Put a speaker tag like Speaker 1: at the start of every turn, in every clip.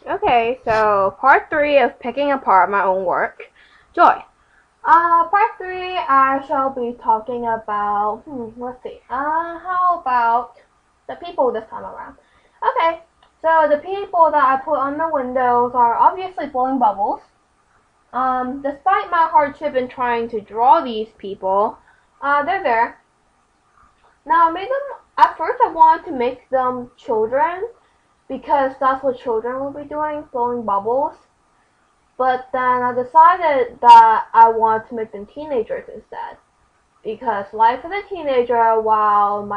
Speaker 1: Okay, so part 3 of picking apart my own work. Joy.
Speaker 2: Part three, I shall be talking about, let's see, how about the people this time around? Okay, so the people that I put on the windows are obviously blowing bubbles. Despite my hardship in trying to draw these people, they're there. Now, I made them, at first I wanted to make them children, because that's what children will be doing, blowing bubbles. But then I decided that I want to make them teenagers instead. Because life as a teenager, while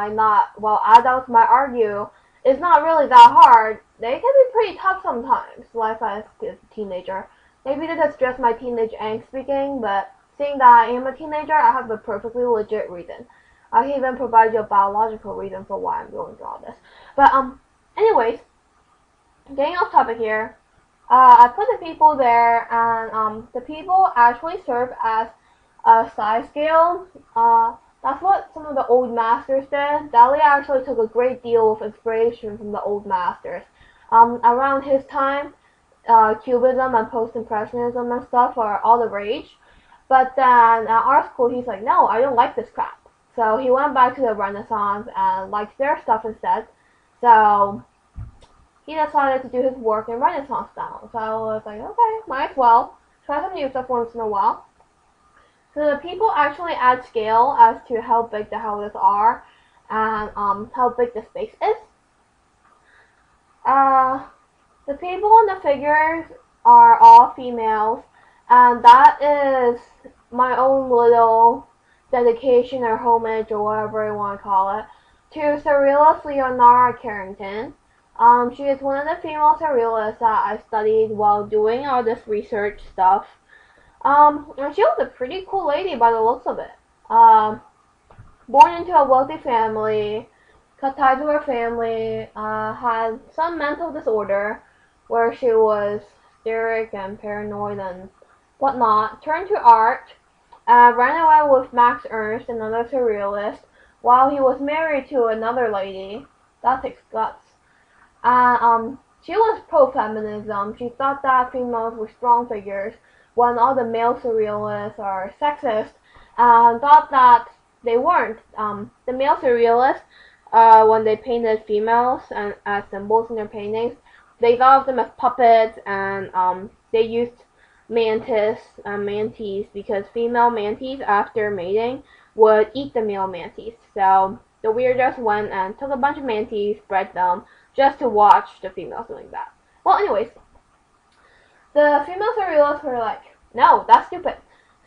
Speaker 2: adults might argue, is not really that hard, they can be pretty tough sometimes, life as a teenager. Maybe that's just my teenage angst speaking, but seeing that I am a teenager, I have a perfectly legit reason. I can even provide you a biological reason for why I'm going through all this. But, anyways, getting off topic here, I put the people there, and the people actually serve as a size scale. That's what some of the old masters did. Dali actually took a great deal of inspiration from the old masters. Around his time, Cubism and Post-Impressionism and stuff are all the rage. But then at our school, he's like, no, I don't like this crap. So he went back to the Renaissance and liked their stuff instead. So he decided to do his work in Renaissance style. So I was like, okay, might as well try some new stuff once in a while. So the people actually add scale as to how big the houses are and how big the space is. The people in the figures are all females, and that is my own little dedication or homage or whatever you want to call it to surrealist Leonora Carrington. She is one of the female surrealists that I studied while doing all this research stuff. And she was a pretty cool lady by the looks of it. Born into a wealthy family, cut ties with her family, had some mental disorder where she was hysteric and paranoid and whatnot, turned to art, ran away with Max Ernst, another surrealist, while he was married to another lady. That takes guts. She was pro-feminism. She thought that females were strong figures, when all the male surrealists are sexist, and thought that they weren't. The male surrealists, when they painted females and as symbols in their paintings, they thought of them as puppets, and they used mantis, because female mantis, after mating, would eat the male mantis. So the weirdos went and took a bunch of mantis, bred them, just to watch the females doing that. Well, anyways, the female surrealists were like, no, that's stupid.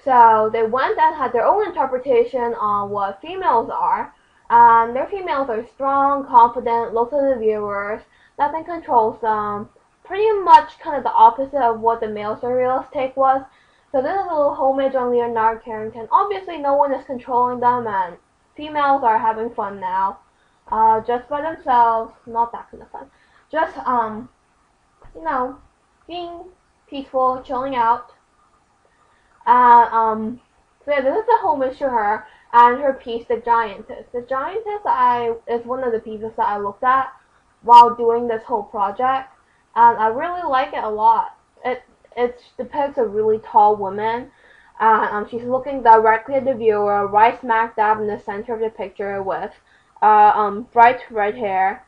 Speaker 2: So they went and had their own interpretation on what females are. And their females are strong, confident, look to the viewers, nothing controls them. Pretty much kind of the opposite of what the male surrealist take was. So this is a little homage on Leonora Carrington. Obviously no one is controlling them, and females are having fun now. Just by themselves, not that kind of fun. Just, being peaceful, chilling out. So yeah, this is a homage to her and her piece, The Giantess. The Giantess is one of the pieces that I looked at while doing this whole project, and I really like it a lot. It depicts a really tall woman, and she's looking directly at the viewer, right smack dab in the center of the picture with bright red hair.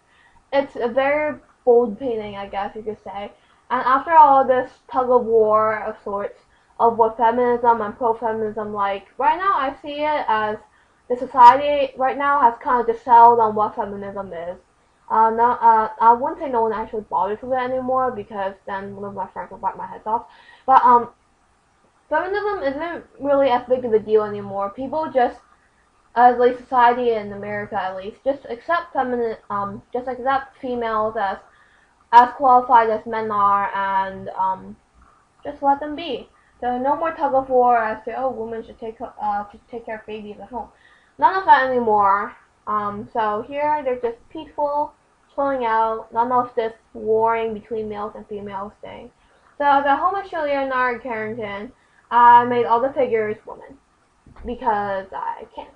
Speaker 2: It's a very bold painting, I guess you could say. And after all this tug of war of sorts of what feminism and pro-feminism like, right now I see it as the society right now has kind of decided on what feminism is. I wouldn't say no one actually bothers with it anymore, because then one of my friends will bite my head off. But feminism isn't really as big of a deal anymore. People just, as like society in America at least, just accept just accept females as qualified as men are, and just let them be. So no more tug of war as to, oh, women should take care of babies at home. None of that anymore. So here they're just peaceful, chilling out. None of this warring between males and females thing. So the homage to Leonora Carrington, I made all the figures women because I can.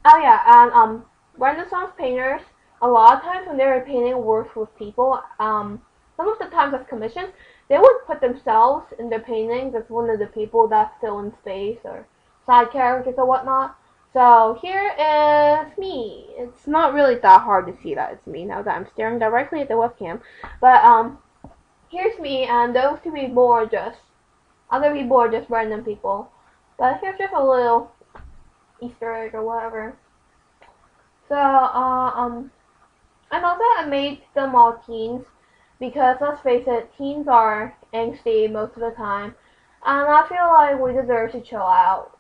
Speaker 2: Oh yeah, and Renaissance painters, a lot of times when they were painting works with people, some of the sometimes as commissions, they would put themselves in their paintings as one of the people that fill in space or side characters or whatnot. So here is me.
Speaker 1: It's not really that hard to see that it's me now that I'm staring directly at the webcam. But
Speaker 2: here's me, and those two people are just other people are just random people. But here's just a little Easter egg or whatever. So and also I made them all teens because let's face it, teens are angsty most of the time, and I feel like we deserve to chill out.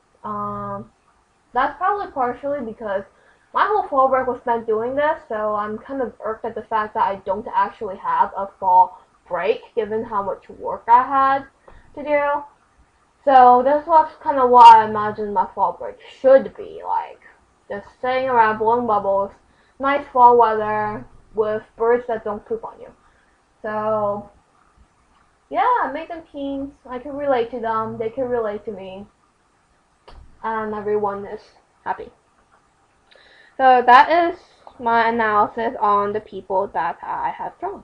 Speaker 2: That's probably partially because my whole fall break was spent doing this, so I'm kind of irked at the fact that I don't actually have a fall break, given how much work I had to do. So this was kind of what I imagined my fall break should be like. Just sitting around blowing bubbles, nice fall weather, with birds that don't poop on you. So, yeah, I made them teens. I can relate to them, they can relate to me, and everyone is happy.
Speaker 1: So that is my analysis on the people that I have drawn.